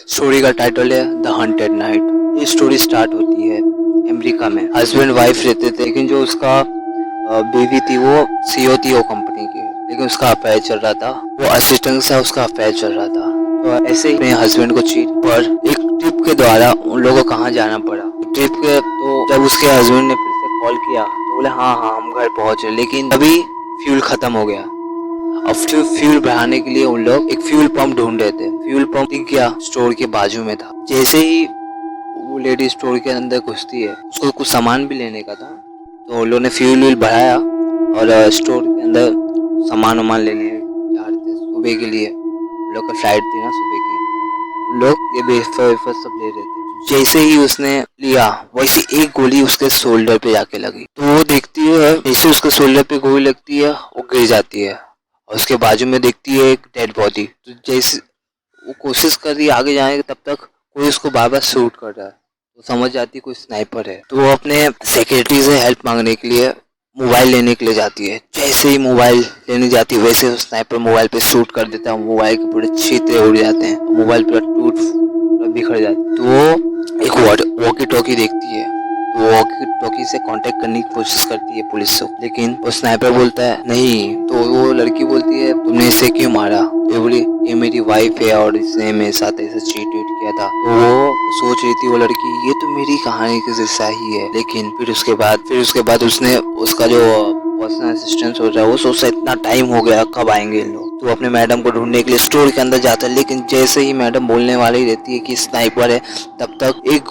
Story का title है the hunted night. ये स्टोरी स्टार्ट होती है अमेरिका में। हस्बैंड वाइफ रहते थे, लेकिन जो उसका बीवी थी वो सीईओ थी वो कंपनी की, लेकिन उसका अफेयर चल रहा था। वो असिस्टेंट से उसका अफेयर चल रहा था। तो ऐसे ही अपने हस्बैंड को चीट पर एक ट्रिप के द्वारा उन लोगों को कहाँ जाना पड़ा। ट्रिप के तो जब उसके हस्बैंड ने फिर से कॉल किया तो बोले हाँ हम घर पहुंचे, लेकिन अभी फ्यूल खत्म हो गया। अब फ्यूल बढ़ाने के लिए उन लोग एक फ्यूल पंप ढूंढ रहे थे। फ्यूल पंप दिख गया, स्टोर के बाजू में था। जैसे ही वो लेडी स्टोर के अंदर घुसती है, उसको कुछ सामान भी लेने का था, तो उन लोगों ने फ्यूल व्यूल बढ़ाया और स्टोर के अंदर सामान वामान लेने जा रहे थे सुबह के लिए। उन लोग का फ्लाइट थी ना सुबह की। उन लोग ये वेफर वेफर सब ले रहे थे। जैसे ही उसने लिया, वैसे एक गोली उसके शोल्डर पे जाके लगी। तो वो देखती है, जैसे उसके शोल्डर पे गोली लगती है वो गिर जाती है, और उसके बाजू में देखती है एक डेड बॉडी। तो जैसे वो कोशिश कर रही है आगे जाने की, तब तक कोई उसको बार बार शूट कर रहा है। तो समझ जाती है कोई स्नाइपर है। तो वो अपने सेक्रेटरी से हेल्प मांगने के लिए मोबाइल लेने के लिए जाती है। जैसे ही मोबाइल लेने जाती है, वैसे वो स्नाइपर मोबाइल पे शूट कर देता है। मोबाइल के पूरे छींटे उड़ जाते हैं, मोबाइल पूरा पूरा बिखर जाता है। तो वो एक वॉकी टॉकी देखती है, तो वॉकी टॉकी से कांटेक्ट करने की कोशिश करती है पुलिस से, लेकिन वो स्नाइपर बोलता है नहीं। तो वो लड़की बोलती है तुमने इसे क्यों मारा। ये बोली ये मेरी वाइफ है और इसने मेरे साथ ऐसा चीट किया था। तो वो सोच रही थी वो लड़की ये तो मेरी कहानी के जैसा ही है। लेकिन फिर उसके बाद उसने उसका जो पर्सनल असिस्टेंट हो रहा है वो सोचता इतना टाइम हो गया कब आएंगे इन लोग। तो अपने मैडम को ढूंढने के लिए स्टोर के अंदर जाता है, लेकिन जैसे ही मैडम बोलने वाली रहती है कि स्नाइपर है, तब तक एक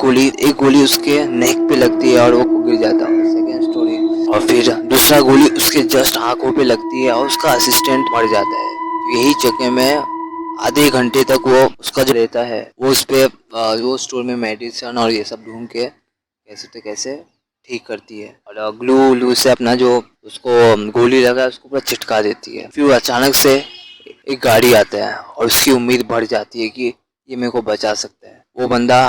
गोली उसके नेक पे लगती है और वो गिर जाता है। Second story. और फिर दूसरा गोली उसके जस्ट आंखों पे लगती है और उसका असिस्टेंट मर जाता है। यही जगह में आधे घंटे तक वो उसका जो रहता है वो उस पे वो स्टोर में मेडिसिन और ये सब ढूंढ के कैसे तो कैसे ठीक करती है, और ग्लू व्लू से अपना जो उसको गोली लगा है उसको पूरा चिटका देती है। फिर अचानक से एक गाड़ी आता है और उसकी उम्मीद बढ़ जाती है कि ये मेरे को बचा सकता है। वो बंदा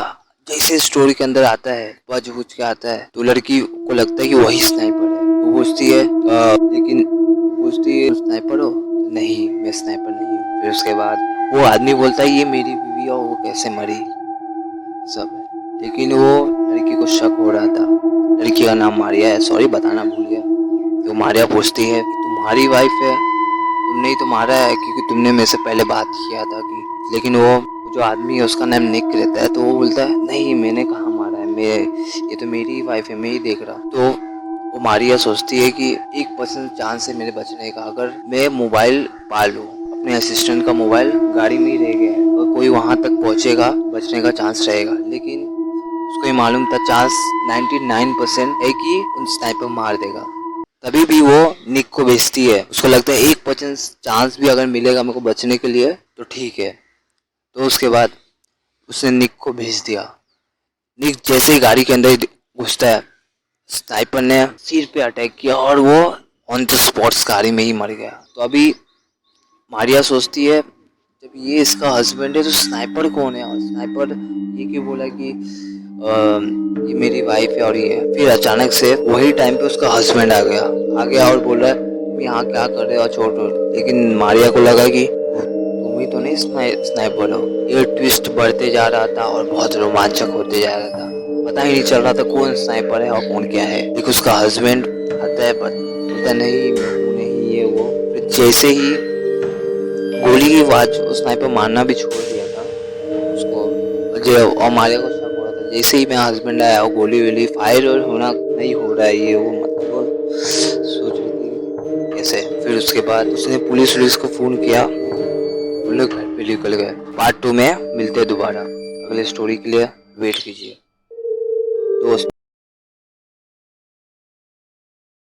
जैसे स्टोरी के अंदर आता है, बज बुझ के आता है, तो लड़की को लगता है कि वही स्नाइपर है। वो पूछती है लेकिन पूछती है स्नाइपर हो। नहीं मैं स्नाइपर नहीं हूँ। फिर उसके बाद वो आदमी बोलता है ये मेरी बीवी है, वो कैसे मरी सब है। लेकिन वो लड़की को शक हो रहा था। लड़की का नाम मारिया है, सॉरी बताना भूल गया। तो मारिया पूछती है कि तुम्हारी वाइफ है, तुमने ही तो मारा है क्योंकि तुमने मेरे से पहले बात किया था कि। लेकिन वो जो आदमी है उसका नाम निक रहता है, तो वो बोलता है नहीं मैंने कहाँ मारा है, ये तो मेरी वाइफ है, मैं ही देख रहा। तो वो मारिया सोचती है कि 1% चांस है मेरे बचने का। अगर मैं मोबाइल पा लूँ, अपने असिस्टेंट का मोबाइल गाड़ी में ही रह गया है और कोई वहाँ तक पहुँचेगा, बचने का चांस रहेगा। लेकिन उसको ये मालूम था चांस 99% है कि उन स्नाइपर मार देगा। तभी भी वो निक को भेजती है। उसको लगता है 1% चांस भी अगर मिलेगा मेरे को बचने के लिए तो ठीक है। तो उसके बाद उसने निक को भेज दिया। निक जैसे ही गाड़ी के अंदर घुसता है, स्नाइपर ने सिर पे अटैक किया और वो ऑन द स्पॉट्स गाड़ी में ही मर गया। तो अभी मारिया सोचती है जब ये इसका हस्बैंड है तो स्नाइपर कौन है। और स्नाइपर ये क्यों बोला कि ये मेरी वाइफ है और ये है। फिर अचानक से वही टाइम पे उसका हस्बैंड आ गया और बोल रहा है तुम यहाँ क्या कर रहे हो, छोड़। लेकिन मारिया को लगा कि तुम ही तो नहीं स्नाइपर हो। ये ट्विस्ट बढ़ते जा रहा था और बहुत रोमांचक होते जा रहा था। पता ही नहीं चल रहा था कौन स्नाइपर है और कौन क्या है। लेकिन उसका हस्बैंड आता है, पता नहीं नहीं ये वो। फिर जैसे ही गोली की आवाज स्नाइपर मारना भी छोड़ दिया था उसको, और मारिया को शक हो रहा था। जैसे ही मेरा हस्बैंड आया और गोली वोली फायर और होना नहीं हो रहा है ये वो, मतलब सोच रही थी कैसे। फिर उसके बाद उसने पुलिस को फोन किया, उन लोग घर पे निकल गए। पार्ट 2 में मिलते हैं दोबारा। अगले स्टोरी के लिए वेट कीजिए दोस्त।